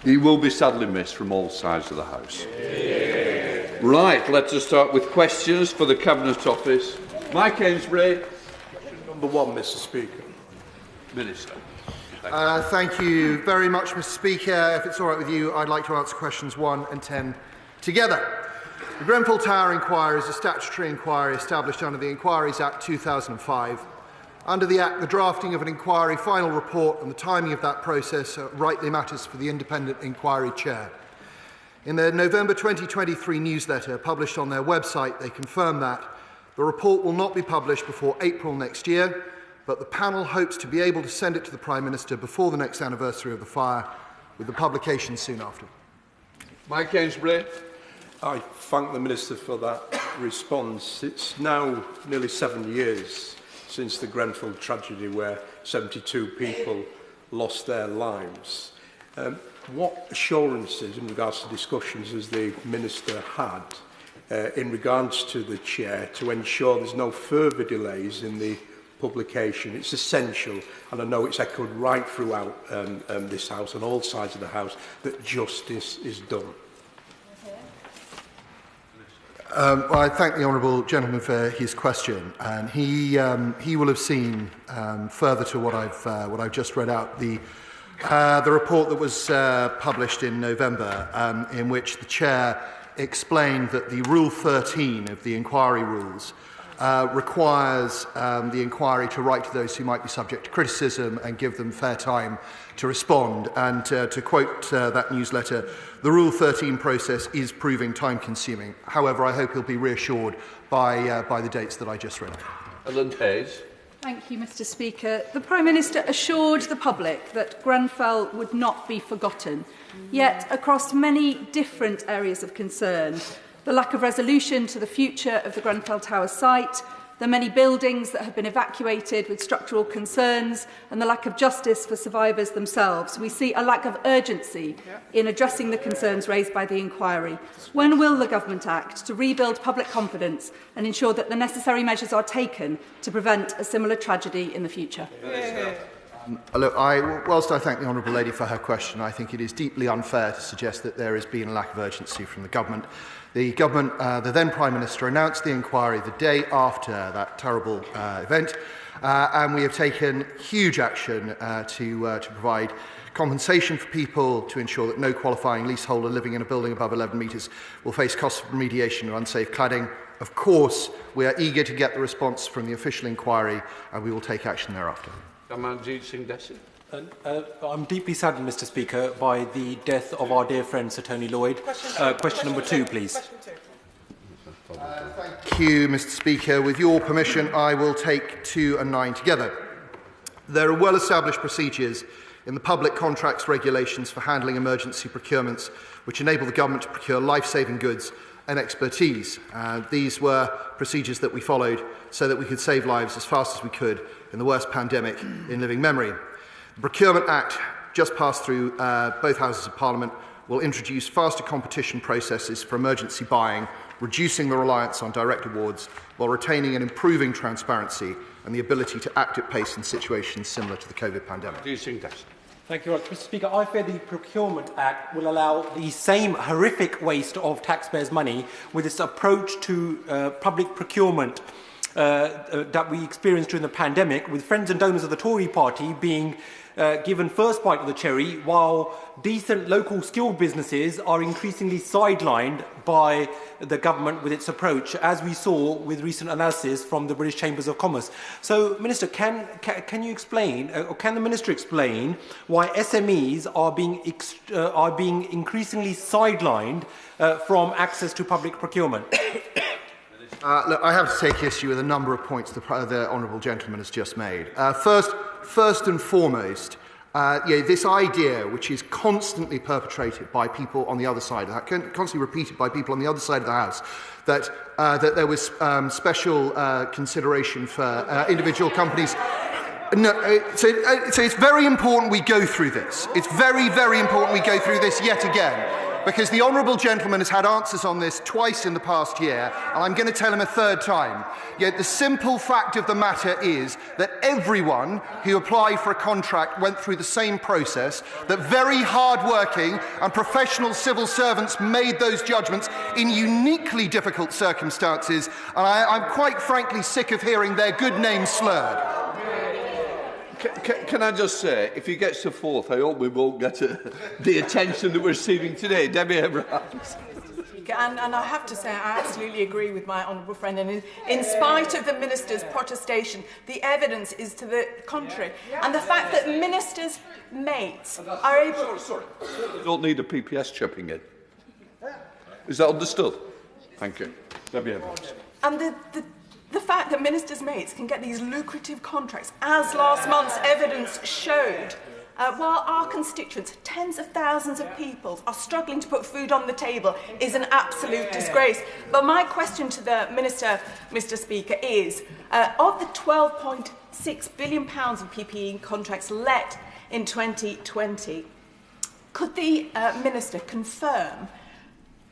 He will be sadly missed from all sides of the House. Right, let us start with questions for the Cabinet Office. Mike Amesbury. Question number 1, Mr. Speaker. Minister. Thank you very much, Mr. Speaker. If it's all right with you, I'd like to answer questions 1 and 10 together. The Grenfell Tower Inquiry is a statutory inquiry established under the Inquiries Act 2005. Under the Act, the drafting of an inquiry final report and the timing of that process are rightly matters for the independent inquiry chair. In their November 2023 newsletter published on their website, they confirm that the report will not be published before April next year, but the panel hopes to be able to send it to the Prime Minister before the next anniversary of the fire, with the publication soon after. Mike Amesbury. I thank the Minister for that response. It's now nearly 7 years since the Grenfell tragedy where 72 people lost their lives. What assurances in regards to discussions has the Minister had in regards to the Chair to ensure there's no further delays in the publication? It's essential, and I know it's echoed right throughout this House, on all sides of the House, that justice is done. Well, I thank the honourable gentleman for his question, and he will have seen further to what I've just read out the report that was published in November, in which the chair explained that the Rule 13 of the inquiry rules requires the inquiry to write to those who might be subject to criticism and give them fair time to respond. And to quote that newsletter, the Rule 13 process is proving time-consuming. However, I hope he'll be reassured by the dates that I just read. Helen. Thank you, Mr. Speaker. The Prime Minister assured the public that Grenfell would not be forgotten. Yet, across many different areas of concern, the lack of resolution to the future of the Grenfell Tower site, the many buildings that have been evacuated with structural concerns, and the lack of justice for survivors themselves, we see a lack of urgency in addressing the concerns raised by the inquiry. When will the Government act to rebuild public confidence and ensure that the necessary measures are taken to prevent a similar tragedy in the future? Look, whilst I thank the honourable lady for her question, I think it is deeply unfair to suggest that there has been a lack of urgency from the Government. The Government, the then Prime Minister, announced the inquiry the day after that terrible event, and we have taken huge action to provide compensation for people, to ensure that no qualifying leaseholder living in a building above 11 metres will face costs of remediation and unsafe cladding. Of course, we are eager to get the response from the official inquiry, and we will take action thereafter. Tanmanjeet Singh Dhesi. I'm deeply saddened, Mr. Speaker, by the death of our dear friend Sir Tony Lloyd. Question number 2, please. Thank you, Mr. Speaker. With your permission, I will take 2 and 9 together. There are well-established procedures in the public contracts regulations for handling emergency procurements, which enable the Government to procure life-saving goods and expertise. These were procedures that we followed so that we could save lives as fast as we could in the worst pandemic in living memory. The Procurement Act, just passed through both Houses of Parliament, will introduce faster competition processes for emergency buying, reducing the reliance on direct awards while retaining and improving transparency and the ability to act at pace in situations similar to the COVID pandemic. Thank you, Mr. Speaker. I fear the Procurement Act will allow the same horrific waste of taxpayers' money with its approach to public procurement that we experienced during the pandemic, with friends and donors of the Tory party being given first bite of the cherry, while decent local skilled businesses are increasingly sidelined by the government with its approach, as we saw with recent analysis from the British Chambers of Commerce. So, Minister, can you explain, or can the Minister explain, why SMEs are being increasingly sidelined from access to public procurement? Look, I have to take issue with a number of points the honourable gentleman has just made. First and foremost, this idea, which is constantly perpetrated by people on the other side, constantly repeated by people on the other side of the House, that there was special consideration for individual companies. No, so it's very important we go through this. It's very, very important we go through this yet again. because the honourable gentleman has had answers on this twice in the past year, and I'm going to tell him a third time. Yet the simple fact of the matter is that everyone who applied for a contract went through the same process, that very hard-working and professional civil servants made those judgments in uniquely difficult circumstances, and I'm quite frankly sick of hearing their good name slurred. Can I just say, if he gets to fourth, I hope we won't get the attention that we're receiving today. Debbie Abrahams. And I have to say, I absolutely agree with my honourable friend. And in spite of the Minister's protestation, the evidence is to the contrary. And the fact that Ministers' mates are able... Sorry. You don't need a PPS chipping in. Is that understood? Thank you. Debbie Abrahams. And the fact that Ministers' mates can get these lucrative contracts, as last month's evidence showed, while our constituents, tens of thousands of people, are struggling to put food on the table, is an absolute disgrace. But my question to the Minister, Mr. Speaker, is, of the £12.6 billion of PPE contracts let in 2020, could the Minister confirm,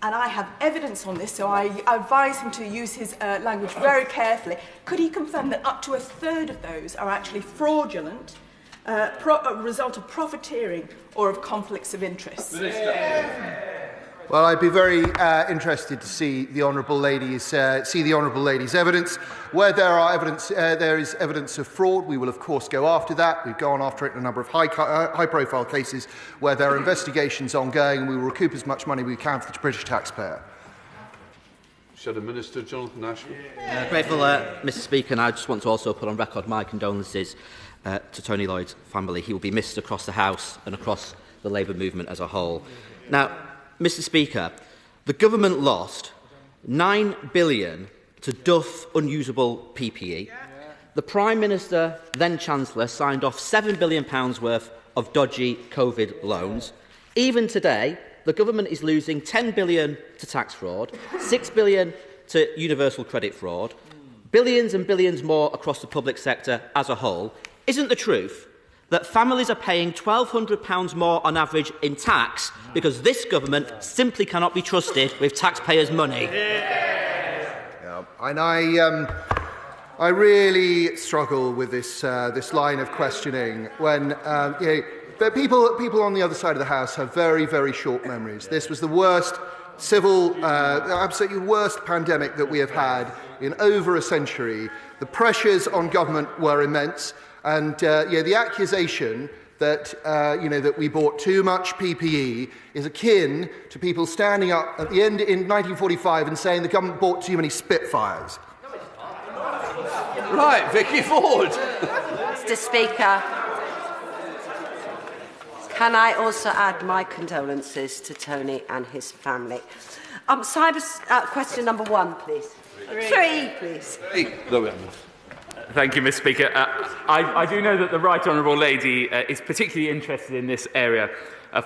and I have evidence on this, so I advise him to use his language very carefully, could he confirm that up to a third of those are actually fraudulent, a result of profiteering or of conflicts of interest? Well, I'd be very interested to see the honourable lady's evidence. Where there is evidence of fraud, we will of course go after that. We've gone after it in a number of high-profile cases where there are investigations ongoing, and we will recoup as much money we can for the British taxpayer. Shadow Minister Jonathan Ashworth. Grateful, Mr. Speaker, and I just want to also put on record my condolences to Tony Lloyd's family. He will be missed across the House and across the Labour movement as a whole. Now, Mr. Speaker, the government lost £9 billion to duff unusable PPE. The Prime Minister, then Chancellor, signed off £7 billion worth of dodgy COVID loans. Even today, the government is losing £10 billion to tax fraud, £6 billion to universal credit fraud, billions and billions more across the public sector as a whole. Isn't the truth that families are paying £1,200 more on average in tax because this government simply cannot be trusted with taxpayers' money? Yeah, and I really struggle with this line of questioning when but people on the other side of the House have very, very short memories. This was the worst absolutely worst pandemic that we have had in over a century. The pressures on government were immense. And the accusation that that we bought too much PPE is akin to people standing up at the end in 1945 and saying the government bought too many Spitfires. Right, Vicky Ford. Mr. Speaker, can I also add my condolences to Tony and his family? Question number 1, please. Three, please. Thank you, Mr. Speaker. I do know that the Right Honourable Lady is particularly interested in this area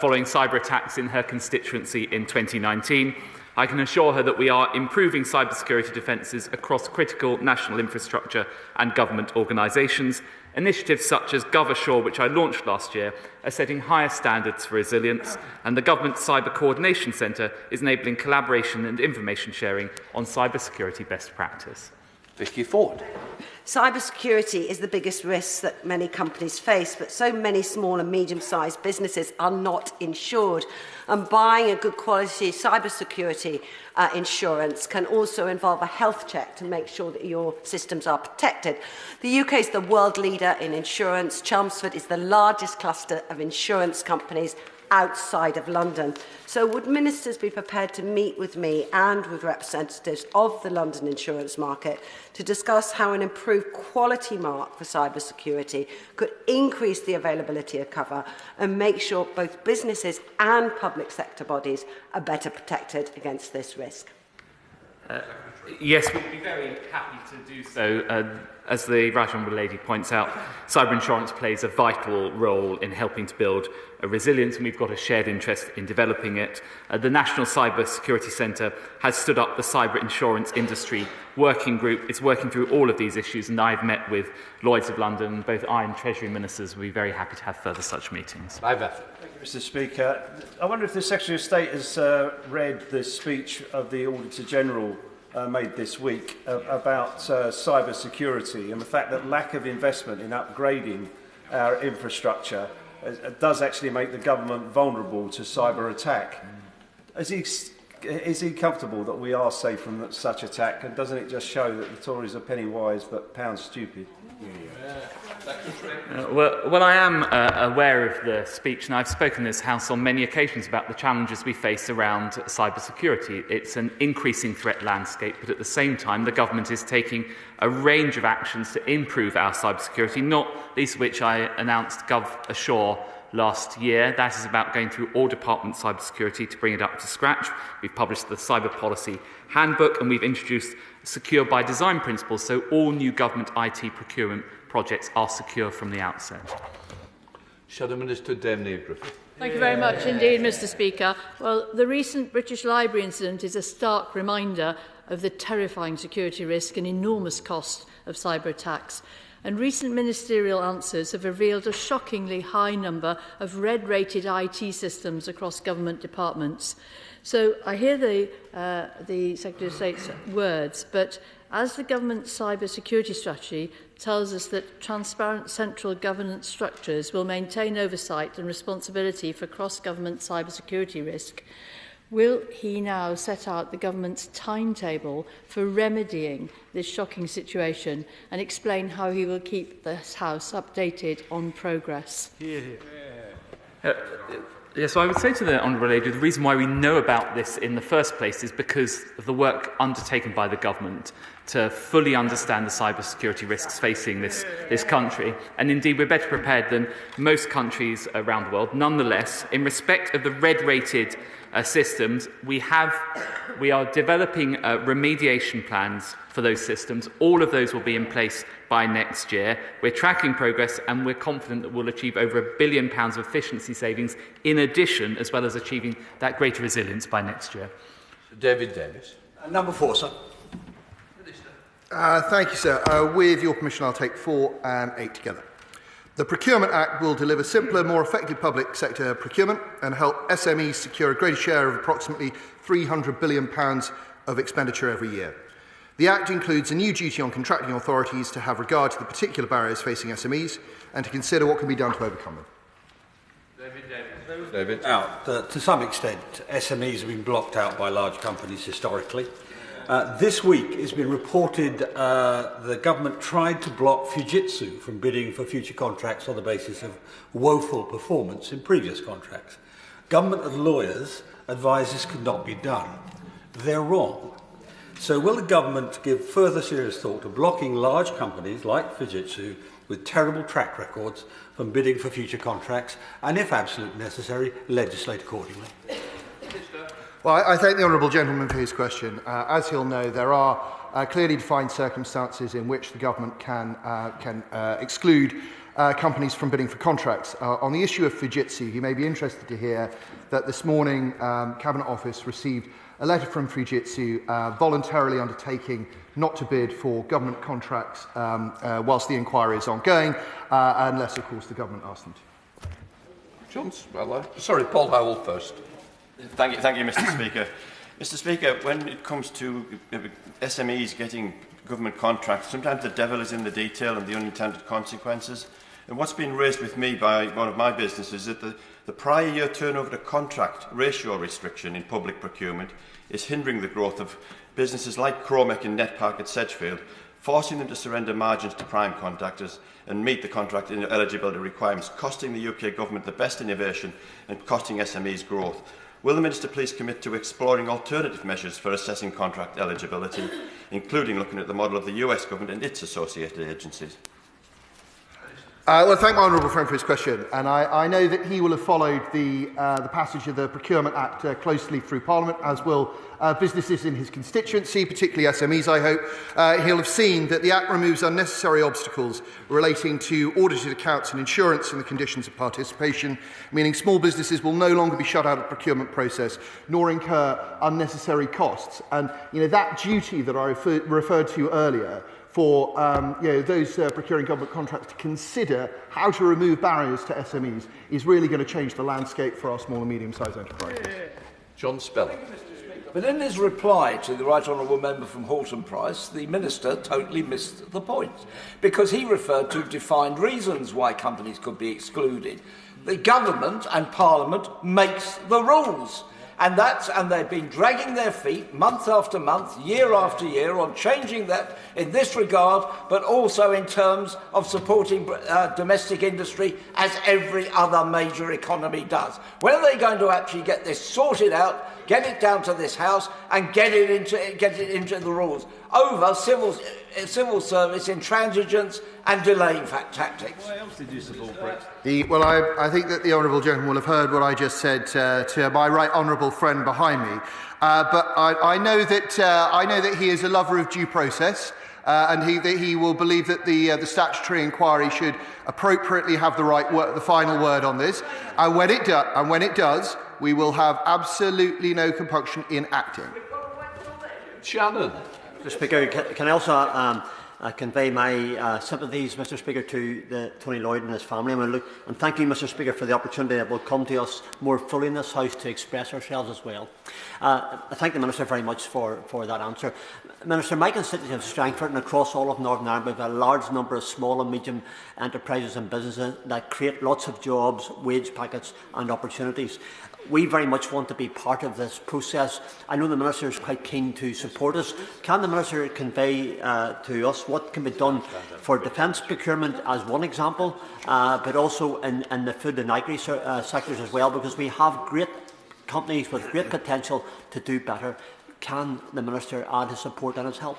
following cyber attacks in her constituency in 2019. I can assure her that we are improving cybersecurity defences across critical national infrastructure and government organisations. Initiatives such as GovAssure, which I launched last year, are setting higher standards for resilience, and the Government Cyber Coordination Centre is enabling collaboration and information sharing on cybersecurity best practice. Vicky Ford. Cybersecurity is the biggest risk that many companies face, but so many small and medium-sized businesses are not insured. And buying a good quality cybersecurity insurance can also involve a health check to make sure that your systems are protected. The UK is the world leader in insurance. Chelmsford is the largest cluster of insurance companies outside of London. So would ministers be prepared to meet with me and with representatives of the London insurance market to discuss how an improved quality mark for cybersecurity could increase the availability of cover and make sure both businesses and public sector bodies are better protected against this risk? Yes, we'd be very happy to do so. As the Right Honourable Lady points out, cyber insurance plays a vital role in helping to build resilience, and we've got a shared interest in developing it. The National Cyber Security Centre has stood up the cyber insurance industry working group. It's working through all of these issues, and I've met with Lloyds of London. Both I and Treasury Ministers will be very happy to have further such meetings. Thank you, Mr. Speaker. I wonder if the Secretary of State has read the speech of the Auditor General made this week about cyber security and the fact that lack of investment in upgrading our infrastructure does actually make the government vulnerable to cyber attack. Is he comfortable that we are safe from such attack, and doesn't it just show that the Tories are penny wise but pound stupid? Well, I am aware of the speech, and I've spoken in this House on many occasions about the challenges we face around cybersecurity. It's an increasing threat landscape, but at the same time, the government is taking a range of actions to improve our cybersecurity, not least of which I announced Gov Ashore last year. That is about going through all department cybersecurity to bring it up to scratch. We've published the Cyber Policy Handbook, and we've introduced secure by design principles, so all new government IT procurement projects are secure from the outset. Shadow Minister Demney Griffith. Thank you very much indeed, Mr. Speaker. Well, the recent British Library incident is a stark reminder of the terrifying security risk and enormous cost of cyber attacks. And recent ministerial answers have revealed a shockingly high number of red-rated IT systems across government departments. So I hear the Secretary of State's words, but as the government cyber security strategy tells us that transparent central governance structures will maintain oversight and responsibility for cross-government cyber security risk, will he now set out the government's timetable for remedying this shocking situation and explain how he will keep this House updated on progress? Yes, so I would say to the Honourable Lady, the reason why we know about this in the first place is because of the work undertaken by the government to fully understand the cybersecurity risks facing this country. And indeed, we're better prepared than most countries around the world. Nonetheless, in respect of the red-rated systems, we are developing remediation plans for those systems. All of those will be in place by next year. We're tracking progress, and we're confident that we'll achieve over £1 billion of efficiency savings in addition, as well as achieving that greater resilience by next year. David Davis. Number 4, sir. Thank you, sir. With your permission, I'll take 4 and 8 together. The Procurement Act will deliver simpler, more effective public sector procurement and help SMEs secure a greater share of approximately £300 billion of expenditure every year. The Act includes a new duty on contracting authorities to have regard to the particular barriers facing SMEs and to consider what can be done to overcome them. David. Now, to some extent, SMEs have been blocked out by large companies historically. This week, it's been reported the government tried to block Fujitsu from bidding for future contracts on the basis of woeful performance in previous contracts. Government and lawyers advise this could not be done. They're wrong. So will the government give further serious thought to blocking large companies like Fujitsu with terrible track records from bidding for future contracts and, if absolutely necessary, legislate accordingly? Well, I thank the honourable gentleman for his question. As he'll know, there are clearly defined circumstances in which the government can exclude companies from bidding for contracts. On the issue of Fujitsu, you may be interested to hear that this morning Cabinet Office received a letter from Fujitsu voluntarily undertaking not to bid for government contracts whilst the inquiry is ongoing, unless, of course, the government asks them to. Paul Howell first. Thank you, Mr. Speaker. Mr. Speaker, when it comes to SMEs getting government contracts, sometimes the devil is in the detail and the unintended consequences. And what's been raised with me by one of my businesses is that the prior year turnover to contract ratio restriction in public procurement is hindering the growth of businesses like Cromek and Netpark at Sedgefield, forcing them to surrender margins to prime contractors and meet the contract eligibility requirements, costing the UK government the best innovation and costing SMEs growth. Will the Minister please commit to exploring alternative measures for assessing contract eligibility, including looking at the model of the US government and its associated agencies? Well, thank my honourable friend for his question, and I know that he will have followed the passage of the Procurement Act closely through Parliament, as will businesses in his constituency, particularly SMEs, I hope. He'll have seen that the Act removes unnecessary obstacles relating to audited accounts and insurance and the conditions of participation, meaning small businesses will no longer be shut out of the procurement process, nor incur unnecessary costs. And that duty that I referred to earlier for those procuring government contracts to consider how to remove barriers to SMEs is really going to change the landscape for our small and medium-sized enterprises. John Spell. But in his reply to the Right Honourable Member from Halton Price, the Minister totally missed the point, because he referred to defined reasons why companies could be excluded. The government and Parliament makes the rules. And they've been dragging their feet month after month, year after year, on changing that in this regard, but also in terms of supporting domestic industry, as every other major economy does. When are they going to actually get this sorted out, get it down to this House, and get it into the rules over civil service intransigence and delaying tactics? Why else did you support Brexit? Well, I think that the honourable gentleman will have heard what I just said to my right honourable friend behind me. But I know that he is a lover of due process, and that he will believe that the statutory inquiry should appropriately have the final word on this. And when it does, we will have absolutely no compunction in acting. Shannon. Mr. Speaker, can I also convey my sympathies, Mr. Speaker, to Tony Lloyd and his family. And thank you, Mr. Speaker, for the opportunity that will come to us more fully in this House to express ourselves as well. I thank the Minister very much for that answer. Minister, my constituency of Strangford and across all of Northern Ireland, we have a large number of small and medium enterprises and businesses that create lots of jobs, wage packets and opportunities. We very much want to be part of this process. I know the Minister is quite keen to support us. Can the Minister convey to us what can be done for defence procurement as one example, but also in the food and agri sectors as well, because we have great companies with great potential to do better. Can the Minister add his support and his help?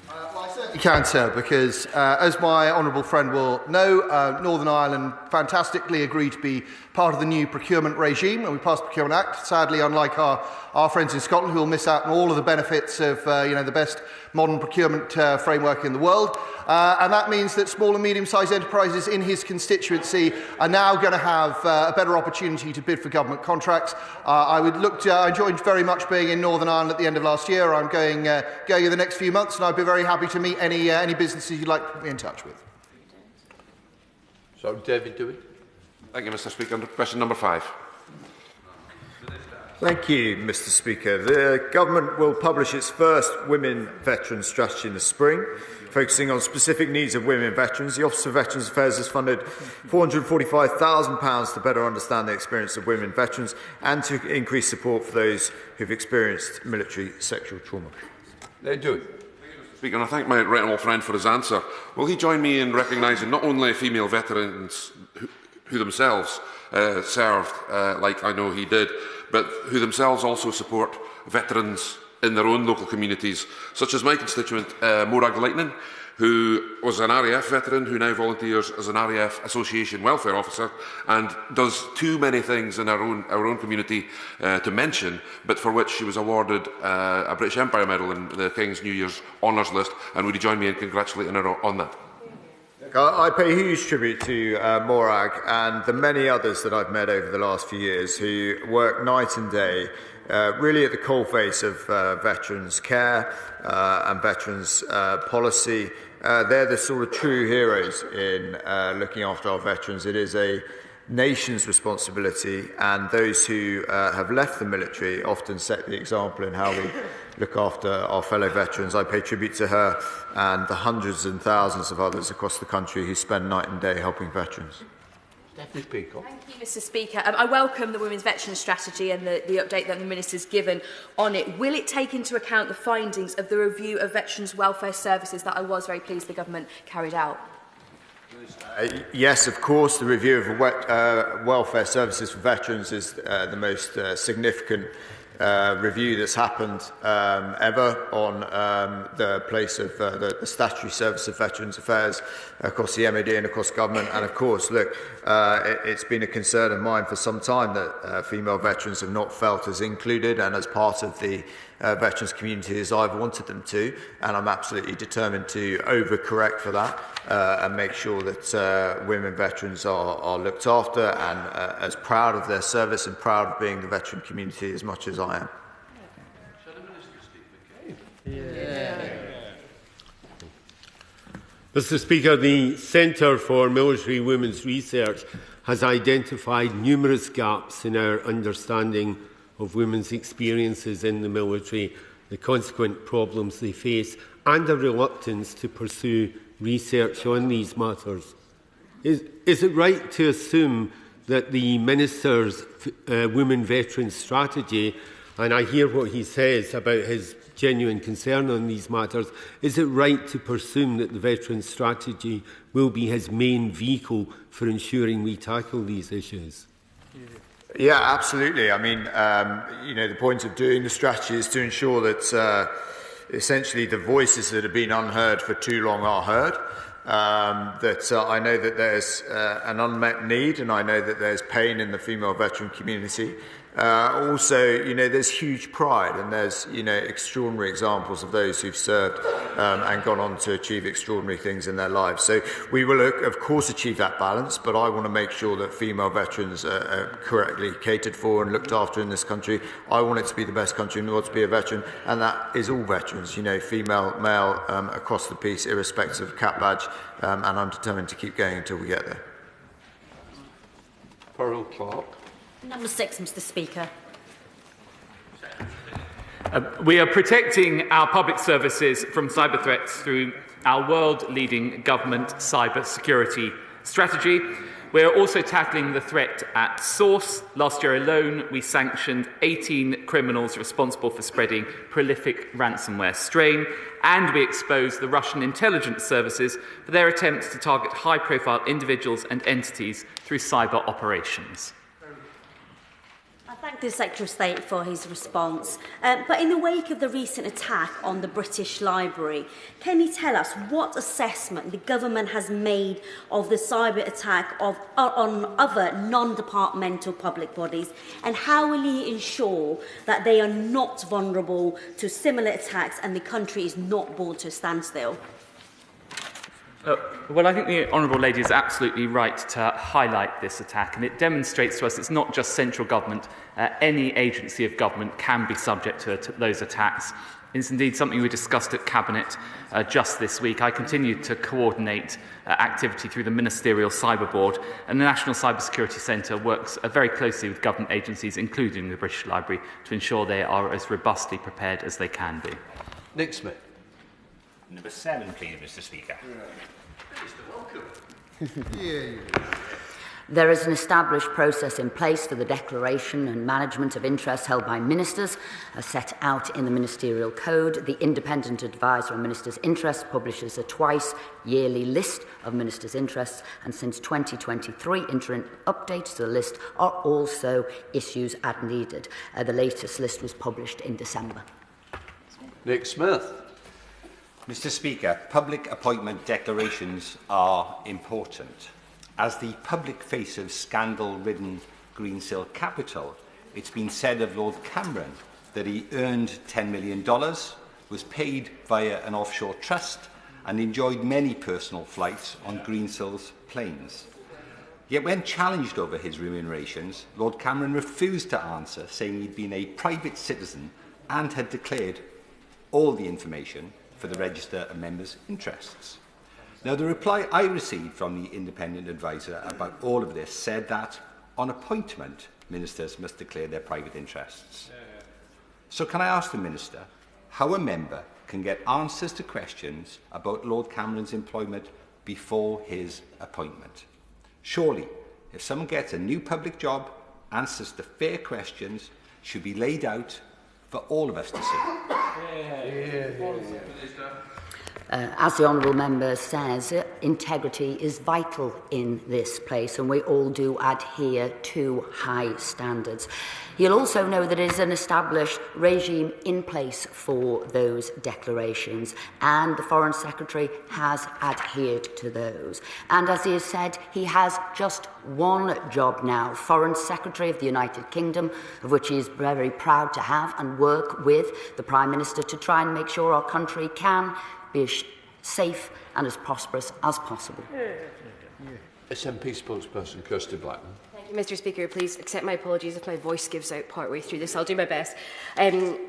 Well, I certainly can, sir, because as my honourable friend will know, Northern Ireland fantastically agreed to be part of the new procurement regime, and we passed the Procurement Act. Sadly, unlike our friends in Scotland, who will miss out on all of the benefits of the best modern procurement framework in the world. And that means that small and medium-sized enterprises in his constituency are now going to have a better opportunity to bid for government contracts. I enjoyed very much being in Northern Ireland at the end of last year. I'm going in the next few months, and I'd be very happy to meet any businesses you'd like to put me in touch with. So, David Dewey. Thank you, Mr. Speaker. Question number 5. Thank you, Mr. Speaker. The Government will publish its first Women Veterans Strategy in the spring, focusing on specific needs of women veterans. The Office of Veterans Affairs has funded £445,000 to better understand the experience of women veterans and to increase support for those who have experienced military sexual trauma. They do. Speaker, and I thank my right honourable friend for his answer. Will he join me in recognising not only female veterans who themselves served, like I know he did, but who themselves also support veterans in their own local communities, such as my constituent Morag Lightning, who was an RAF veteran who now volunteers as an RAF Association welfare officer and does too many things in our own community to mention, but for which she was awarded a British Empire Medal in the King's New Year's Honours List. And would you join me in congratulating her on that? I pay huge tribute to Morag and the many others that I've met over the last few years who work night and day, really at the coalface of veterans' care and veterans' policy. They're the sort of true heroes in looking after our veterans. It is a nation's responsibility, and those who have left the military often set the example in how we look after our fellow veterans. I pay tribute to her and the hundreds and thousands of others across the country who spend night and day helping veterans. Thank you, Mr. Speaker. I welcome the Women's Veterans Strategy and the update that the Minister's given on it. Will it take into account the findings of the review of veterans' welfare services that I was very pleased the Government carried out? Yes, of course. The review of welfare services for veterans is the most significant review that's happened ever on the place of the Statutory Service of Veterans Affairs across the MOD and across government. And of course, look, it's been a concern of mine for some time that female veterans have not felt as included and as part of the veterans community as I've wanted them to, and I'm absolutely determined to overcorrect for that and make sure that women veterans are looked after and as proud of their service and proud of being the veteran community as much as I am. Mr. Speaker, the Centre for Military Women's Research has identified numerous gaps in our understanding of women's experiences in the military, the consequent problems they face, and a reluctance to pursue research on these matters. Is it right to assume that the Minister's Women Veterans Strategy, and I hear what he says about his genuine concern on these matters, is it right to presume that the Veterans Strategy will be his main vehicle for ensuring we tackle these issues? Yeah, absolutely. I mean, the point of doing the strategy is to ensure that essentially the voices that have been unheard for too long are heard. I know that there's an unmet need, and I know that there's pain in the female veteran community. Also, there's huge pride, and there's, extraordinary examples of those who've served and gone on to achieve extraordinary things in their lives. So we will, of course, achieve that balance, but I want to make sure that female veterans are correctly catered for and looked after in this country. I want it to be the best country in the world to be a veteran, and that is all veterans, female, male, across the piece, irrespective of cap badge, and I'm determined to keep going until we get there. Farrell Clark. Number 6, Mr. Speaker. We are protecting our public services from cyber threats through our world-leading government cyber security strategy. We are also tackling the threat at source. Last year alone, we sanctioned 18 criminals responsible for spreading prolific ransomware strain, and we exposed the Russian intelligence services for their attempts to target high-profile individuals and entities through cyber operations. I thank the Secretary of State for his response. But in the wake of the recent attack on the British Library, can he tell us what assessment the government has made of the cyber attack on other non-departmental public bodies, and how will he ensure that they are not vulnerable to similar attacks and the country is not brought to a standstill? Well, I think the Honourable Lady is absolutely right to highlight this attack, and it demonstrates to us it's not just central government. Any agency of government can be subject to those attacks. It's indeed something we discussed at Cabinet just this week. I continue to coordinate activity through the Ministerial Cyber Board, and the National Cyber Security Centre works very closely with government agencies, including the British Library, to ensure they are as robustly prepared as they can be. Nick Smith. Number 7, please, Mr. Speaker. There is an established process in place for the declaration and management of interests held by ministers, as set out in the Ministerial Code. The Independent Adviser on Ministers' Interests publishes a twice-yearly list of ministers' interests, and since 2023, interim updates to the list are also issued as needed. The latest list was published in December. Nick Smith. Mr. Speaker, public appointment declarations are important. As the public face of scandal-ridden Greensill capital, it's been said of Lord Cameron that he earned $10 million, was paid via an offshore trust, and enjoyed many personal flights on Greensill's planes. Yet when challenged over his remunerations, Lord Cameron refused to answer, saying he'd been a private citizen and had declared all the information for the Register of Members' Interests. Now, the reply I received from the Independent Adviser about all of this said that, on appointment, ministers must declare their private interests. So can I ask the Minister how a member can get answers to questions about Lord Cameron's employment before his appointment? Surely, if someone gets a new public job, answers to fair questions should be laid out for all of us to see. As the Honourable Member says, integrity is vital in this place, and we all do adhere to high standards. You'll also know that there is an established regime in place for those declarations, and the Foreign Secretary has adhered to those. And as he has said, he has just one job now, Foreign Secretary of the United Kingdom, of which he is very proud to have, and work with the Prime Minister to try and make sure our country can be as safe and as prosperous as possible. SNP spokesperson Kirsty Blackman. Thank you, Mr. Speaker. Please accept my apologies if my voice gives out partway through this. I'll do my best.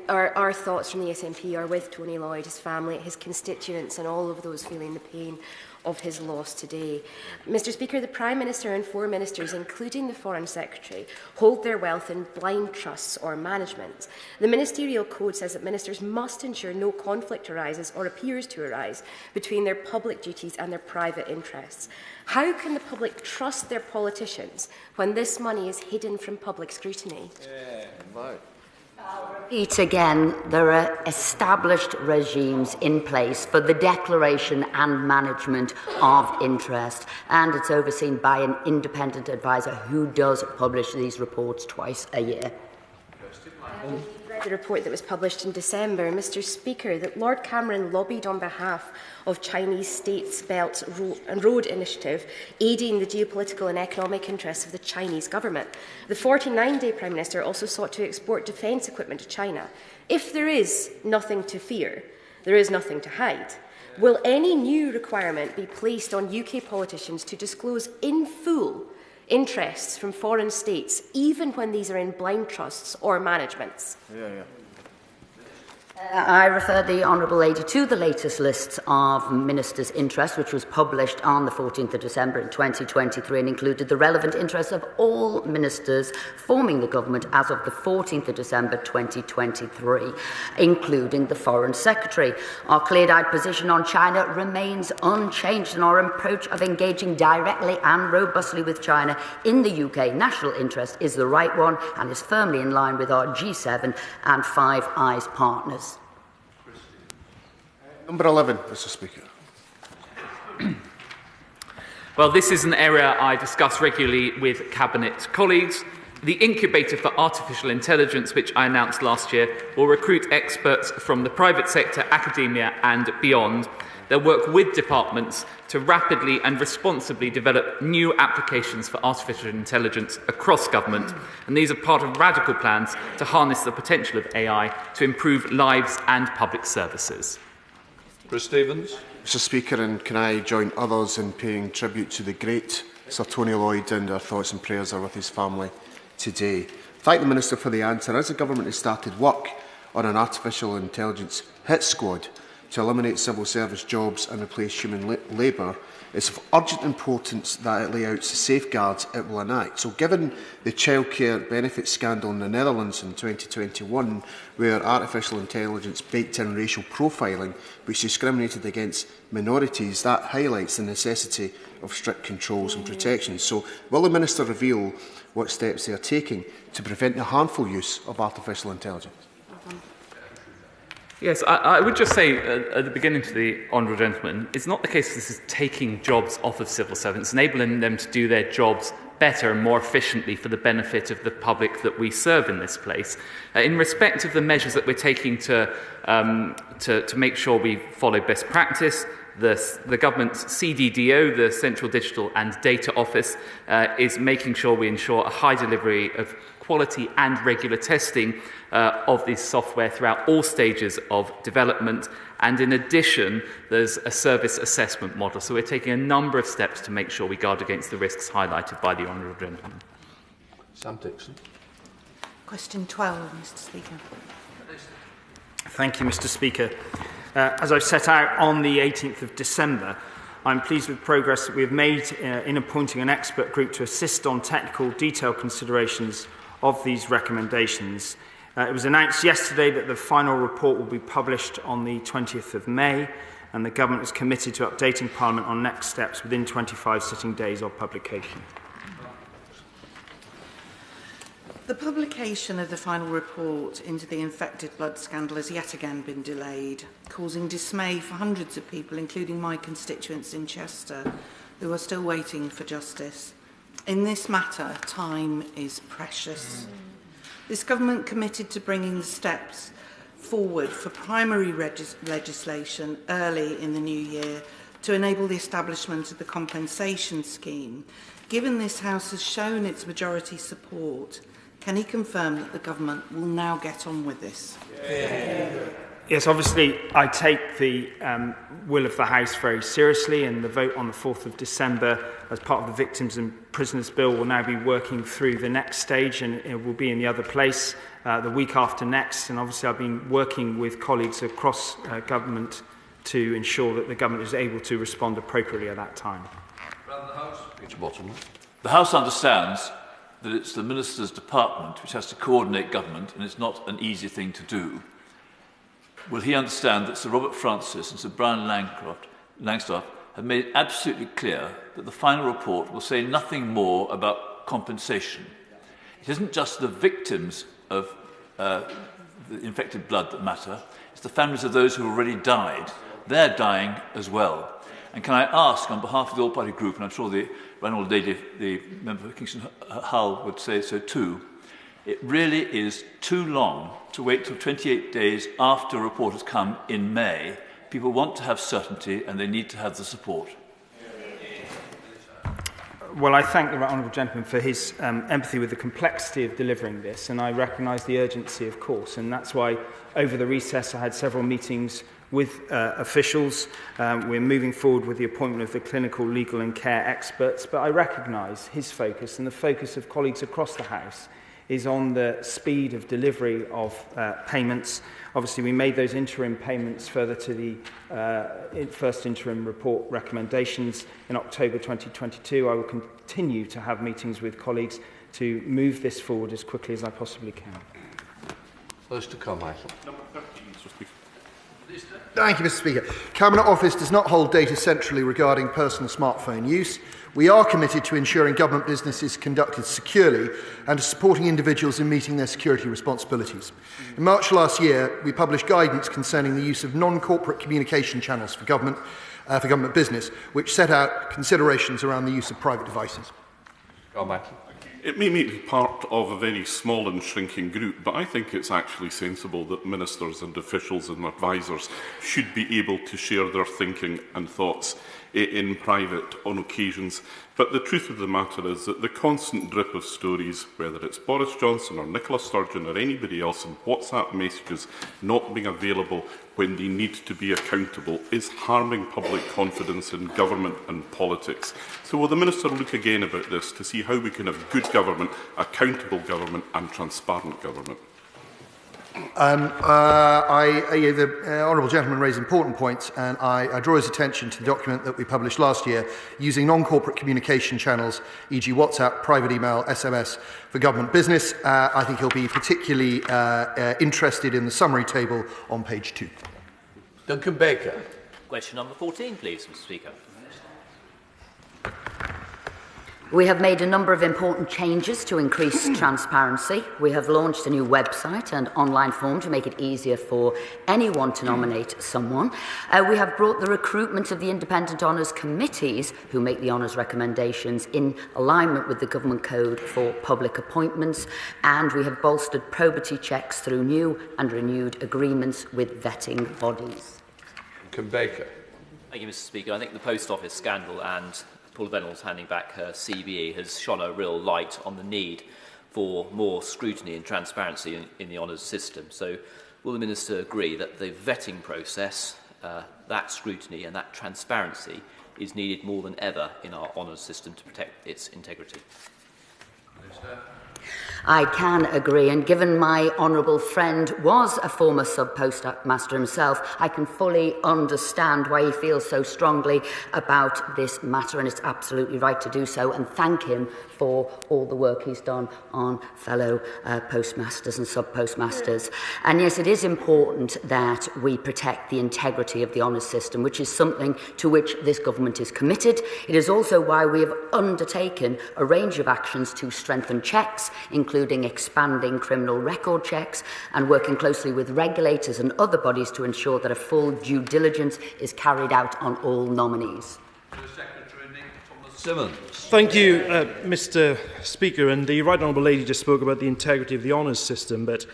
Our thoughts from the SNP are with Tony Lloyd, his family, his constituents, and all of those feeling the pain of his loss today. Mr. Speaker, the Prime Minister and 4 ministers, including the Foreign Secretary, hold their wealth in blind trusts or management. The Ministerial Code says that ministers must ensure no conflict arises or appears to arise between their public duties and their private interests. How can the public trust their politicians when this money is hidden from public scrutiny? Repeat again, there are established regimes in place for the declaration and management of interest, and it's overseen by an independent advisor who does publish these reports twice a year. The report that was published in December, Mr. Speaker, that Lord Cameron lobbied on behalf of Chinese States Belt and Road Initiative, aiding the geopolitical and economic interests of the Chinese government. The 49-day Prime Minister also sought to export defence equipment to China. If there is nothing to fear, there is nothing to hide. Will any new requirement be placed on UK politicians to disclose in full interests from foreign states, even when these are in blind trusts or managements? I refer the Honourable Lady to the latest lists of ministers' interests, which was published on the 14th of December in 2023 and included the relevant interests of all ministers forming the government as of the 14th of December 2023, including the Foreign Secretary. Our clear-eyed position on China remains unchanged, and our approach of engaging directly and robustly with China in the UK national interest is the right one and is firmly in line with our G7 and Five Eyes partners. Number 11, Mr. Speaker. Well, this is an area I discuss regularly with Cabinet colleagues. The Incubator for Artificial Intelligence, which I announced last year, will recruit experts from the private sector, academia and beyond. They'll work with departments to rapidly and responsibly develop new applications for artificial intelligence across government. And these are part of radical plans to harness the potential of AI to improve lives and public services. Chris Stevens. Mr. Speaker, and can I join others in paying tribute to the great Sir Tony Lloyd, and our thoughts and prayers are with his family today. Thank the Minister for the answer. As the Government has started work on an artificial intelligence hit squad to eliminate civil service jobs and replace human labour, it's of urgent importance that it lay out the safeguards it will enact. So given the childcare benefit scandal in the Netherlands in 2021, where artificial intelligence baked in racial profiling which discriminated against minorities, that highlights the necessity of strict controls and protections. So will the Minister reveal what steps they are taking to prevent the harmful use of artificial intelligence? Yes, I would just say at the beginning to the honourable gentleman, it's not the case this is taking jobs off of civil servants, enabling them to do their jobs better and more efficiently for the benefit of the public that we serve in this place. In respect of the measures that we're taking to make sure we follow best practice, the government's CDDO, the Central Digital and Data Office, is making sure we ensure a high delivery of quality and regular testing of this software throughout all stages of development. And in addition, there's a service assessment model. So we're taking a number of steps to make sure we guard against the risks highlighted by the honourable gentleman. Sam Dixon. Question 12, Mr. Speaker. Thank you, Mr. Speaker. As I've set out on the 18th of December, I'm pleased with progress that we have made in appointing an expert group to assist on technical detailed considerations of these recommendations. It was announced yesterday that the final report will be published on the 20th of May, and the Government is committed to updating Parliament on next steps within 25 sitting days of publication. The publication of the final report into the infected blood scandal has yet again been delayed, causing dismay for hundreds of people, including my constituents in Chester, who are still waiting for justice. In this matter, time is precious. This government committed to bringing the steps forward for primary legislation early in the new year to enable the establishment of the compensation scheme. Given this House has shown its majority support, can he confirm that the government will now get on with this? Yes, obviously, I take the will of the House very seriously, and the vote on the 4th of December as part of the Victims and Prisoners Bill will now be working through the next stage, and it will be in the other place the week after next. And obviously, I've been working with colleagues across government to ensure that the government is able to respond appropriately at that time. The House understands that it's the Minister's department which has to coordinate government, and it's not an easy thing to do. Will he understand that Sir Robert Francis and Sir Brian Langstaff have made it absolutely clear that the final report will say nothing more about compensation? It isn't just the victims of the infected blood that matter, it's the families of those who have already died. They're dying as well. And can I ask, on behalf of the All-Party Group, and I'm sure the Honourable Lady, the member for Kingston Hull, would say so too, it really is too long to wait till 28 days after a report has come in May. People want to have certainty and they need to have the support. Well, I thank the right honourable gentleman for his empathy with the complexity of delivering this, and I recognise the urgency, of course, and that's why over the recess I had several meetings with officials. We're moving forward with the appointment of the clinical, legal and care experts, but I recognise his focus and the focus of colleagues across the House is on the speed of delivery of payments. Obviously, we made those interim payments further to the first interim report recommendations in October 2022. I will continue to have meetings with colleagues to move this forward as quickly as I possibly can. First to come, Michael. Thank you, Mr. Speaker. Cabinet Office does not hold data centrally regarding personal smartphone use. We are committed to ensuring government business is conducted securely and to supporting individuals in meeting their security responsibilities. In March last year, we published guidance concerning the use of non-corporate communication channels for government business, which set out considerations around the use of private devices. It may be part of a very small and shrinking group, but I think it's actually sensible that ministers and officials and advisers should be able to share their thinking and thoughts in private on occasions. But the truth of the matter is that the constant drip of stories, whether it's Boris Johnson or Nicola Sturgeon or anybody else, and WhatsApp messages not being available when they need to be accountable, is harming public confidence in government and politics. So will the Minister look again about this to see how we can have good government, accountable government and transparent government? The Honourable Gentleman raised important points, and I draw his attention to the document that we published last year using non-corporate communication channels, e.g. WhatsApp, private email, SMS for government business. I think he'll be particularly interested in the summary table on page 2. Duncan Baker. Question number 14, please, Mr. Speaker. We have made a number of important changes to increase transparency. We have launched a new website and online form to make it easier for anyone to nominate someone. We have brought the recruitment of the independent honours committees who make the honours recommendations in alignment with the Government Code for public appointments, and we have bolstered probity checks through new and renewed agreements with vetting bodies. Duncan Baker. Thank you, Mr. Speaker. I think the Post Office scandal and Paula Bennell's handing back her CBE has shone a real light on the need for more scrutiny and transparency in the honours system. So will the Minister agree that the vetting process, that scrutiny and that transparency is needed more than ever in our honours system to protect its integrity? Minister. I can agree, and given my honourable friend was a former sub-postmaster himself, I can fully understand why he feels so strongly about this matter, and it's absolutely right to do so, and thank him for all the work he's done on fellow postmasters and sub-postmasters. And yes, it is important that we protect the integrity of the honours system, which is something to which this government is committed. It is also why we have undertaken a range of actions to strengthen checks, including including expanding criminal record checks and working closely with regulators and other bodies to ensure that a full due diligence is carried out on all nominees. Thank you, Mr. Speaker. And the Right Honourable Lady just spoke about the integrity of the honours system, but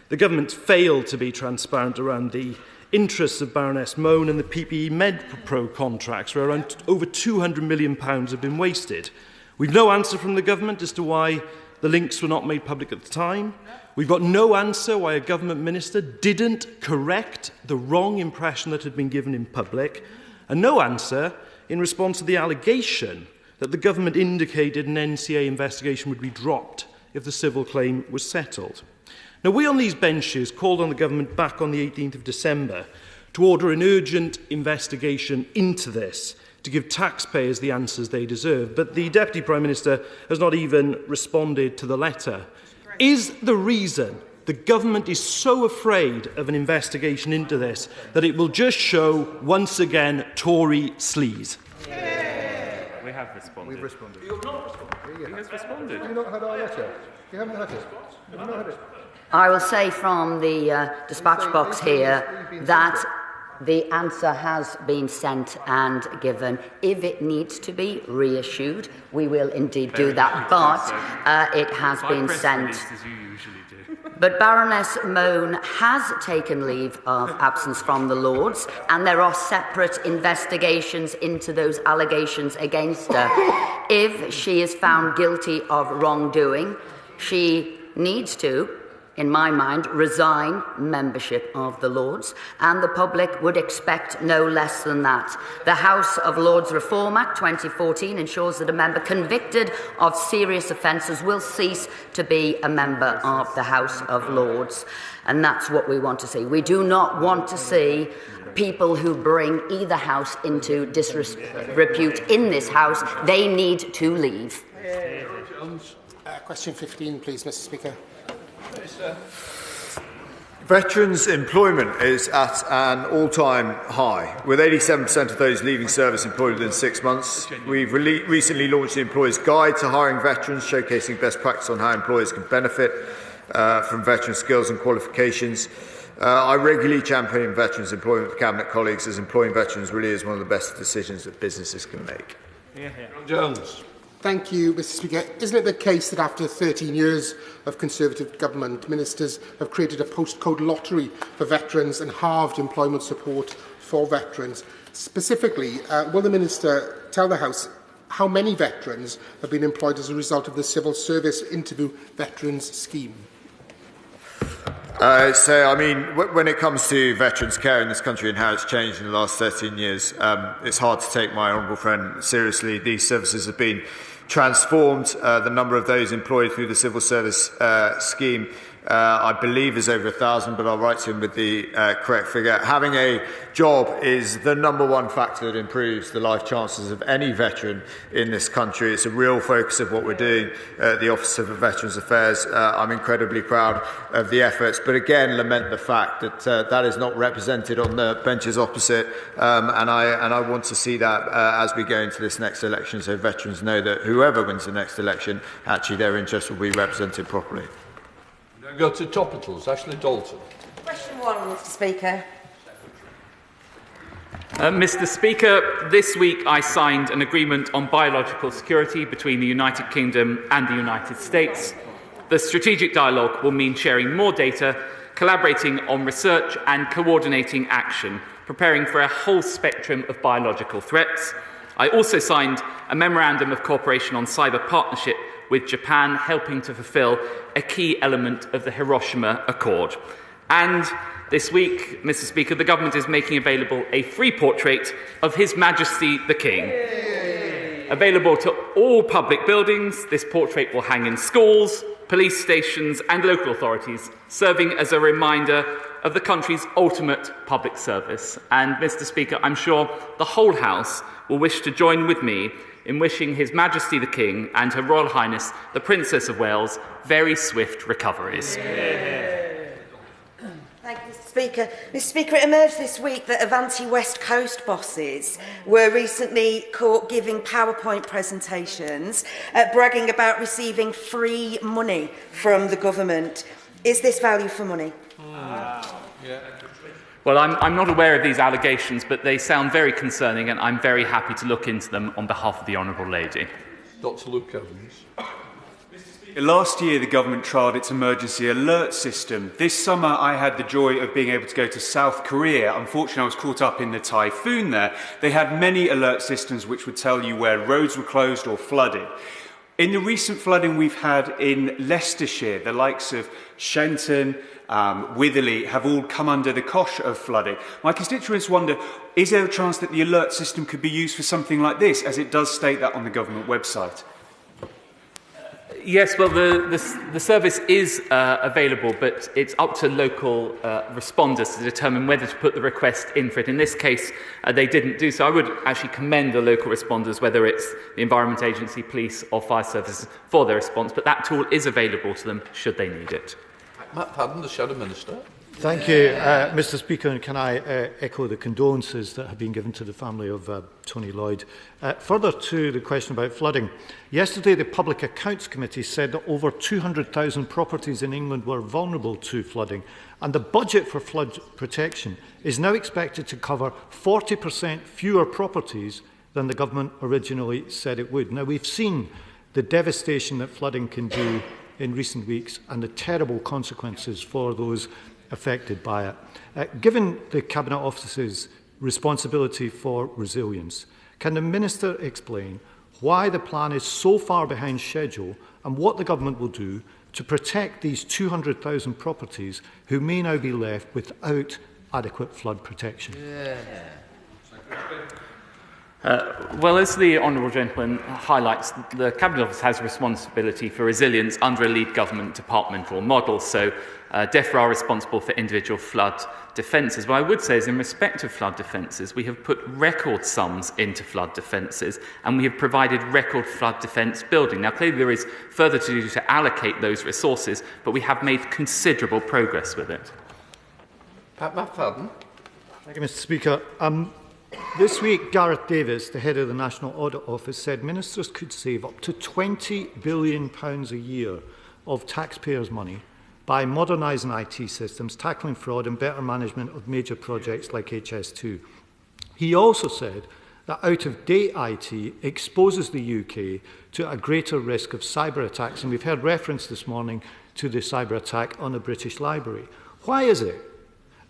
the government failed to be transparent around the interests of Baroness Moan and the PPE MedPro contracts, where around over £200 million have been wasted. We've no answer from the government as to why the links were not made public at the time. We've got no answer why a government minister didn't correct the wrong impression that had been given in public, and no answer in response to the allegation that the government indicated an NCA investigation would be dropped if the civil claim was settled. Now, we on these benches called on the government back on the 18th of December to order an urgent investigation into this to give taxpayers the answers they deserve, but the Deputy Prime Minister has not even responded to the letter. Is the reason the government is so afraid of an investigation into this that it will just show, once again, Tory sleaze? We have responded. We've responded. You have not responded. He has responded. Have you not had our letter? You haven't had it? Have you not had it? I will say from the dispatch box here that the answer has been sent and given. If it needs to be reissued, we will indeed do that, but it has been sent. But Baroness Moan has taken leave of absence from the Lords, and there are separate investigations into those allegations against her. If she is found guilty of wrongdoing, she needs to, in my mind, resign membership of the Lords, and the public would expect no less than that. The House of Lords Reform Act 2014 ensures that a member convicted of serious offences will cease to be a member of the House of Lords, and that's what we want to see. We do not want to see people who bring either house into disrepute in this House. They need to leave. Question 15, please, Mr. Speaker. Veterans' employment is at an all-time high, with 87% of those leaving service employed within 6 months. We've recently launched the Employer's Guide to Hiring Veterans, showcasing best practice on how employers can benefit from veteran skills and qualifications. I regularly champion veterans' employment with Cabinet colleagues, as employing veterans really is one of the best decisions that businesses can make. Jones. Thank you, Mr. Speaker. Isn't it the case that after 13 years of Conservative government, ministers have created a postcode lottery for veterans and halved employment support for veterans? Specifically, will the minister tell the House how many veterans have been employed as a result of the Civil Service Interview Veterans Scheme? When it comes to veterans' care in this country and how it's changed in the last 13 years, it's hard to take my honourable friend seriously. These services have been transformed. The number of those employed through the civil service scheme, I believe, is over 1,000, but I'll write to him with the correct figure. Having a job is the number one factor that improves the life chances of any veteran in this country. It's a real focus of what we're doing at the Office of Veterans Affairs. I'm incredibly proud of the efforts, but again lament the fact that that is not represented on the benches opposite, and I want to see that as we go into this next election, so veterans know that whoever wins the next election, actually their interests will be represented properly. Go to topicals. Ashley Dalton. Question 1, Mr. Speaker. Mr. Speaker, this week I signed an agreement on biological security between the United Kingdom and the United States. The strategic dialogue will mean sharing more data, collaborating on research and coordinating action, preparing for a whole spectrum of biological threats. I also signed a memorandum of cooperation on cyber partnership with Japan, helping to fulfil a key element of the Hiroshima Accord. And this week, Mr. Speaker, the government is making available a free portrait of His Majesty the King. Yay! Available to all public buildings, this portrait will hang in schools, police stations and local authorities, serving as a reminder of the country's ultimate public service. And, Mr. Speaker, I'm sure the whole House will wish to join with me in wishing His Majesty the King and Her Royal Highness the Princess of Wales very swift recoveries. Thank you, Mr. Speaker. Mr Speaker, it emerged this week that Avanti West Coast bosses were recently caught giving PowerPoint presentations, bragging about receiving free money from the government. Is this value for money? Well, I'm not aware of these allegations, but they sound very concerning, and I'm very happy to look into them on behalf of the Honourable Lady. Dr. Luke Evans. Last year, the government trialled its emergency alert system. This summer, I had the joy of being able to go to South Korea. Unfortunately, I was caught up in the typhoon there. They had many alert systems which would tell you where roads were closed or flooded. In the recent flooding we've had in Leicestershire, the likes of Shenton, Witherley have all come under the cosh of flooding. My constituents wonder, is there a chance that the alert system could be used for something like this, as it does state that on the government website? Yes, well, the service is available, but it's up to local responders to determine whether to put the request in for it. In this case, they didn't do so. I would actually commend the local responders, whether it's the Environment Agency, police or fire services, for their response, but that tool is available to them should they need it. Matt Padden, the Shadow Minister. Thank you, Mr Speaker, and can I echo the condolences that have been given to the family of Tony Lloyd. Further to the question about flooding, yesterday the Public Accounts Committee said that over 200,000 properties in England were vulnerable to flooding, and the budget for flood protection is now expected to cover 40% fewer properties than the government originally said it would. Now, we've seen the devastation that flooding can do in recent weeks and the terrible consequences for those affected by it. Given the Cabinet Office's responsibility for resilience, can the Minister explain why the plan is so far behind schedule and what the Government will do to protect these 200,000 properties who may now be left without adequate flood protection? Well, as the Honourable Gentleman highlights, the Cabinet Office has responsibility for resilience under a lead government departmental model, so DEFRA are responsible for individual flood defences. What I would say is, in respect of flood defences, we have put record sums into flood defences and we have provided record flood defence building. Now, clearly there is further to do to allocate those resources, but we have made considerable progress with it. Matt Padden. Thank you, Mr Speaker. This week, Gareth Davis, the head of the National Audit Office, said ministers could save up to £20 billion a year of taxpayers' money by modernising IT systems, tackling fraud and better management of major projects like HS2. He also said that out-of-date IT exposes the UK to a greater risk of cyber attacks, and we've heard reference this morning to the cyber attack on the British Library. Why is it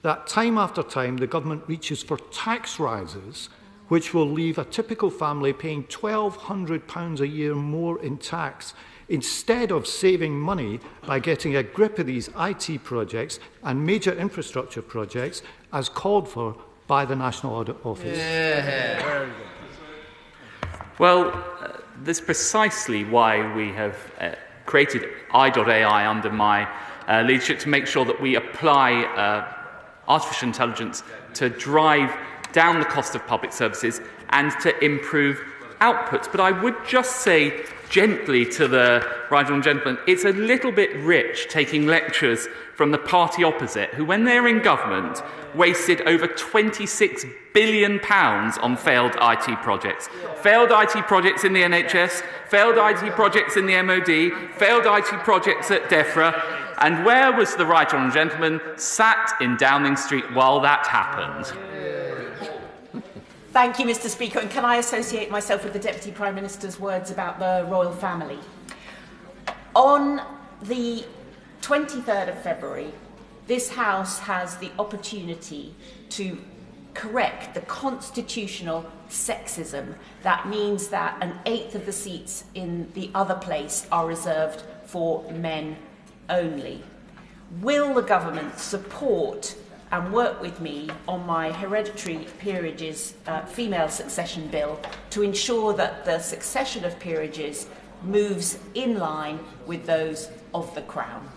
that time after time the government reaches for tax rises which will leave a typical family paying £1,200 a year more in tax, instead of saving money by getting a grip of these IT projects and major infrastructure projects as called for by the National Audit Office? Well, that's precisely why we have created I.AI under my leadership, to make sure that we apply artificial intelligence to drive down the cost of public services and to improve outputs. But I would just say gently to the right honourable gentleman, it's a little bit rich taking lectures from the party opposite, who, when they're in government, wasted over £26 billion on failed IT projects. Failed IT projects in the NHS, failed IT projects in the MOD, failed IT projects at DEFRA. And where was the right honourable gentleman? Sat in Downing Street while that happened. Thank you, Mr Speaker. And can I associate myself with the Deputy Prime Minister's words about the royal family? On the 23rd of February, this House has the opportunity to correct the constitutional sexism. That means that an eighth of the seats in the other place are reserved for men only. Will the government support and work with me on my hereditary peerages female succession bill to ensure that the succession of peerages moves in line with those of the Crown?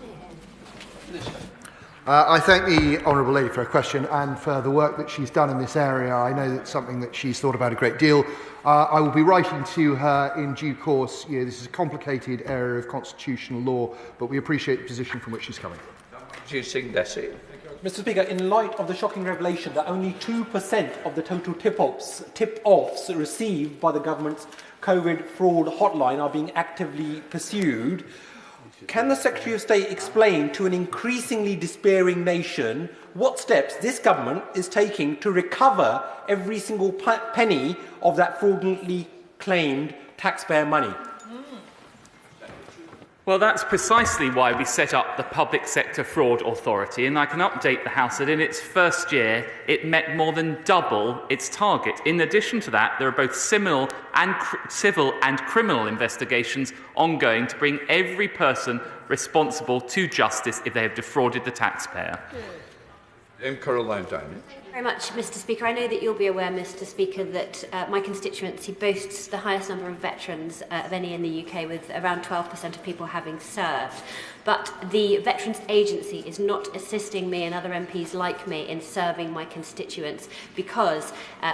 I thank the Honourable Lady for her question and for the work that she's done in this area. I know that's something that she's thought about a great deal. I will be writing to her in due course. This is a complicated area of constitutional law, but we appreciate the position from which she's coming. Singh, Dhesi. Mr. Speaker, in light of the shocking revelation that only 2% of the total tip-offs received by the government's COVID fraud hotline are being actively pursued, can the Secretary of State explain to an increasingly despairing nation what steps this government is taking to recover every single penny of that fraudulently claimed taxpayer money? Well, that's precisely why we set up the Public Sector Fraud Authority, and I can update the House that in its first year it met more than double its target. In addition to that, there are both civil and criminal investigations ongoing to bring every person responsible to justice if they have defrauded the taxpayer. Caroline Downey. Very much, Mr. Speaker. I know that you'll be aware, Mr. Speaker, that my constituency boasts the highest number of veterans of any in the UK, with around 12% of people having served. But the Veterans Agency is not assisting me and other MPs like me in serving my constituents because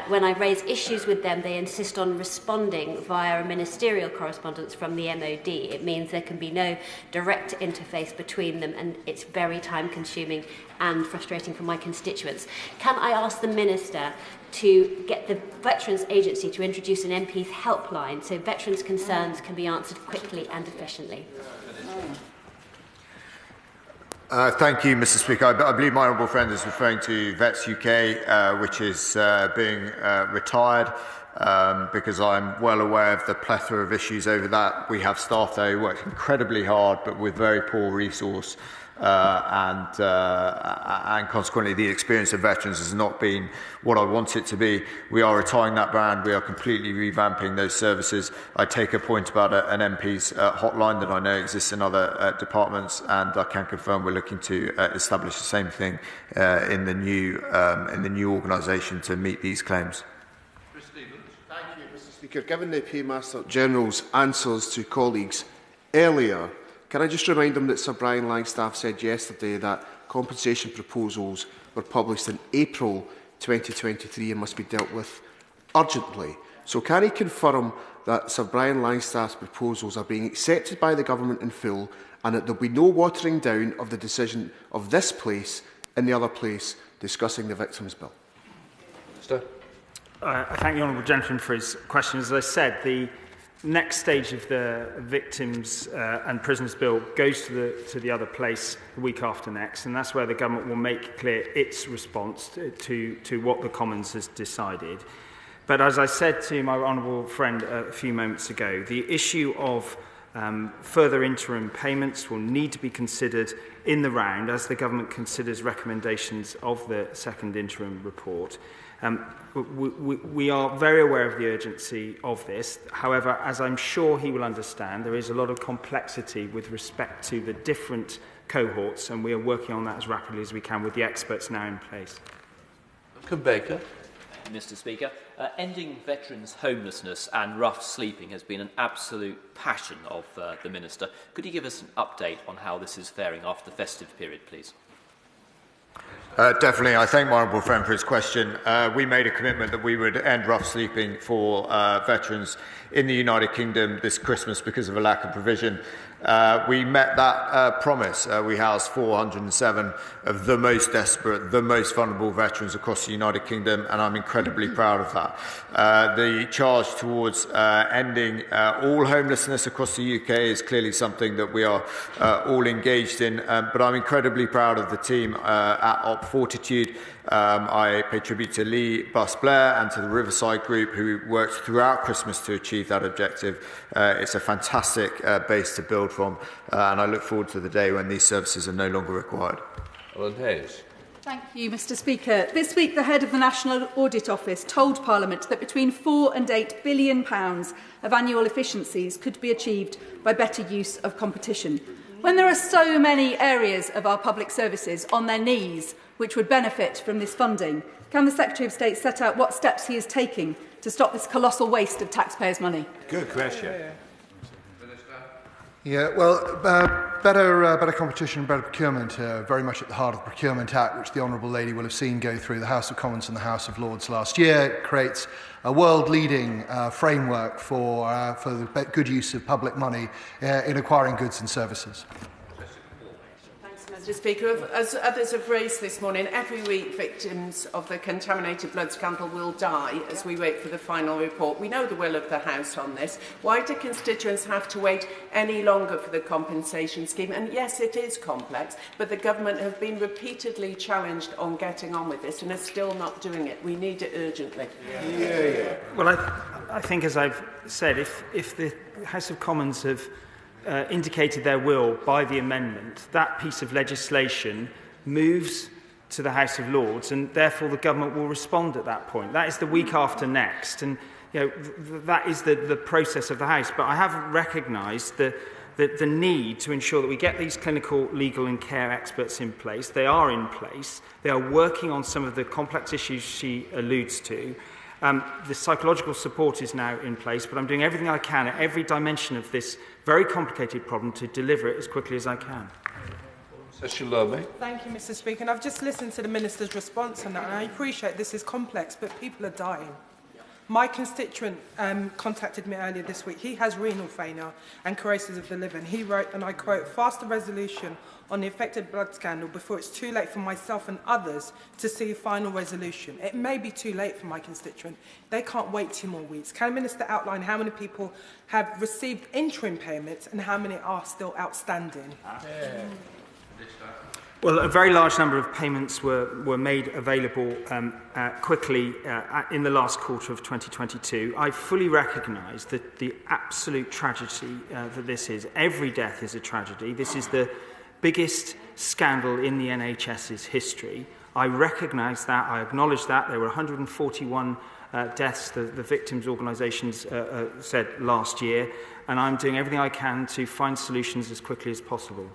when I raise issues with them, they insist on responding via a ministerial correspondence from the MOD. It means there can be no direct interface between them, and it's very time-consuming and frustrating for my constituents. Can I ask the Minister to get the Veterans Agency to introduce an MP's helpline so veterans' concerns can be answered quickly and efficiently? Thank you, Mr. Speaker. I believe my honourable friend is referring to Vets UK, which is being retired, because I'm well aware of the plethora of issues over that. We have staff there who work incredibly hard, but with very poor resource. And consequently the experience of veterans has not been what I want it to be. We are retiring that brand. We are completely revamping those services. I take a point about an MP's hotline that I know exists in other departments, and I can confirm we're looking to establish the same thing in the new organisation to meet these claims. Thank you, Mr. Speaker. Given the Paymaster General's answers to colleagues earlier, can I just remind them that Sir Brian Langstaff said yesterday that compensation proposals were published in April 2023 and must be dealt with urgently. So can he confirm that Sir Brian Langstaff's proposals are being accepted by the government in full and that there will be no watering down of the decision of this place in the other place discussing the Victims' Bill? Minister. I thank the honourable gentleman for his question. As I said, the next stage of the Victims and Prisoners Bill goes to the other place the week after next, and that's where the government will make clear its response to what the Commons has decided. But as I said to my honourable friend a few moments ago, the issue of further interim payments will need to be considered in the round as the government considers recommendations of the second interim report. We are very aware of the urgency of this. However, as I'm sure he will understand, there is a lot of complexity with respect to the different cohorts, and we are working on that as rapidly as we can with the experts now in place. Baker. Mr. Speaker, ending veterans' homelessness and rough sleeping has been an absolute passion of the Minister. Could you give us an update on how this is faring after the festive period, please? Definitely. I thank my honourable friend for his question. We made a commitment that we would end rough sleeping for veterans in the United Kingdom this Christmas because of a lack of provision. We met that promise. We housed 407 of the most desperate, the most vulnerable veterans across the United Kingdom, and I'm incredibly proud of that. The charge towards ending all homelessness across the UK is clearly something that we are all engaged in, but I'm incredibly proud of the team at Op Fortitude. I pay tribute to Lee Blair and to the Riverside Group who worked throughout Christmas to achieve that objective. It's a fantastic base to build from, and I look forward to the day when these services are no longer required. Helen Hayes. Thank you, Mr. Speaker. This week, the head of the National Audit Office told Parliament that between £4 and £8 billion of annual efficiencies could be achieved by better use of competition. When there are so many areas of our public services on their knees which would benefit from this funding, can the Secretary of State set out what steps he is taking to stop this colossal waste of taxpayers' money? Good question. Yeah, well, better competition, better procurement, very much at the heart of the Procurement Act, which the Honourable Lady will have seen go through the House of Commons and the House of Lords last year. It creates a world-leading framework for the good use of public money in acquiring goods and services. Thanks, Mr Speaker, as others have raised this morning, every week victims of the contaminated blood scandal will die as we wait for the final report. We know the will of the House on this. Why do constituents have to wait any longer for the compensation scheme? And yes, it is complex, but the government have been repeatedly challenged on getting on with this and are still not doing it. We need it urgently. Well, I think, as I've said, if the House of Commons have indicated their will by the amendment, that piece of legislation moves to the House of Lords, and therefore the government will respond at that point. That is the week after next, and that is the process of the House. But I have recognised the need to ensure that we get these clinical, legal and care experts in place. They are in place. They are working on some of the complex issues she alludes to. The psychological support is now in place, but I'm doing everything I can at every dimension of this very complicated problem to deliver it as quickly as I can. Thank you, Mr Speaker. And I've just listened to the Minister's response on that, and I appreciate this is complex, but people are dying. My constituent contacted me earlier this week. He has renal failure and cirrhosis of the liver, and he wrote, and I quote, "Faster resolution on the affected blood scandal before it's too late for myself and others to see a final resolution." It may be too late for my constituent. They can't wait 2 more weeks. Can the Minister outline how many people have received interim payments and how many are still outstanding? Well, a very large number of payments were made available quickly in the last quarter of 2022. I fully recognise that the absolute tragedy that this is. Every death is a tragedy. This is the biggest scandal in the NHS's history. I recognise that. I acknowledge that. There were 141 deaths, the victims' organisations said last year, and I'm doing everything I can to find solutions as quickly as possible.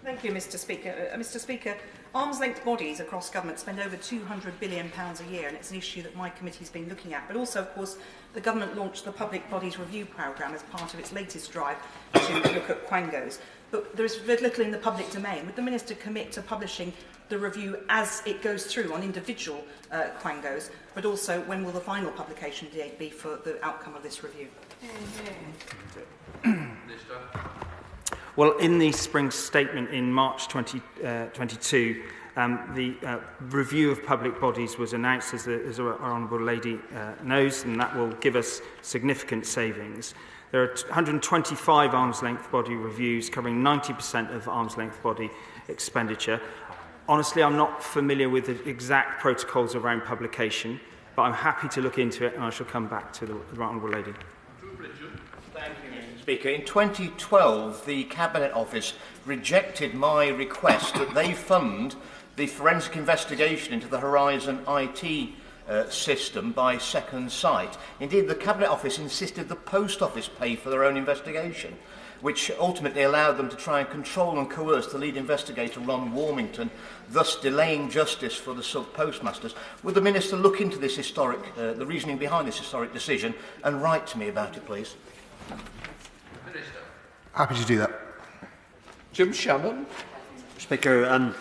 Thank you, Mr Speaker. Mr Speaker, arms-length bodies across government spend over £200 billion a year, and it's an issue that my committee has been looking at. But also, of course, the government launched the Public Bodies Review Programme as part of its latest drive to look at quangos. But there is very little in the public domain. Would the Minister commit to publishing the review as it goes through on individual quangos, but also when will the final publication date be for the outcome of this review? Well, in the spring statement in March 2022, the review of public bodies was announced, as our Honourable Lady knows, and that will give us significant savings. There are 125 arms-length body reviews covering 90% of arms-length body expenditure. Honestly, I'm not familiar with the exact protocols around publication, but I'm happy to look into it, and I shall come back to the Honourable Lady. Speaker, in 2012, the Cabinet Office rejected my request that they fund the forensic investigation into the Horizon IT system by Second Sight. Indeed, the Cabinet Office insisted the Post Office pay for their own investigation, which ultimately allowed them to try and control and coerce the lead investigator, Ron Warmington, thus delaying justice for the sub-postmasters. Would the Minister look into this the reasoning behind this historic decision and write to me about it, please? Happy to do that. Jim Shannon. Speaker,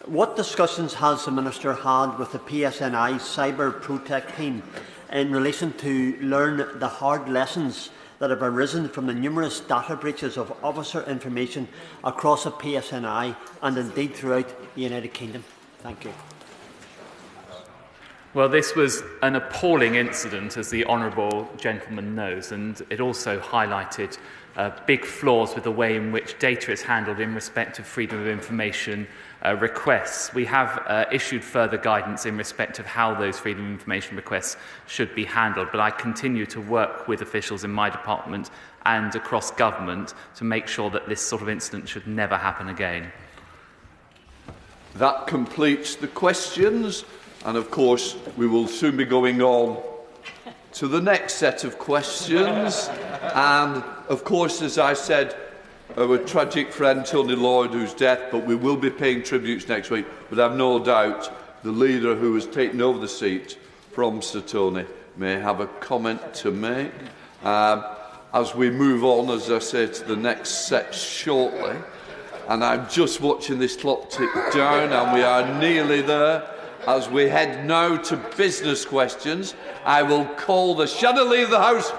what discussions has the Minister had with the PSNI Cyber Protect team in relation to learn the hard lessons that have arisen from the numerous data breaches of officer information across the PSNI and indeed throughout the United Kingdom? Thank you. Well, this was an appalling incident, as the honourable gentleman knows, and it also highlighted big flaws with the way in which data is handled in respect of freedom of information requests. We have issued further guidance in respect of how those freedom of information requests should be handled, but I continue to work with officials in my department and across government to make sure that this sort of incident should never happen again. That completes the questions, and of course we will soon be going on to the next set of questions. And of course, as I said, our tragic friend Tony Lloyd, whose death, but we will be paying tributes next week. But I've no doubt the leader who has taken over the seat from Sir Tony may have a comment to make. As we move on, as I say, to the next set shortly, and I'm just watching this clock tick down, and we are nearly there. As we head now to business questions, I will call the chandelier of the House.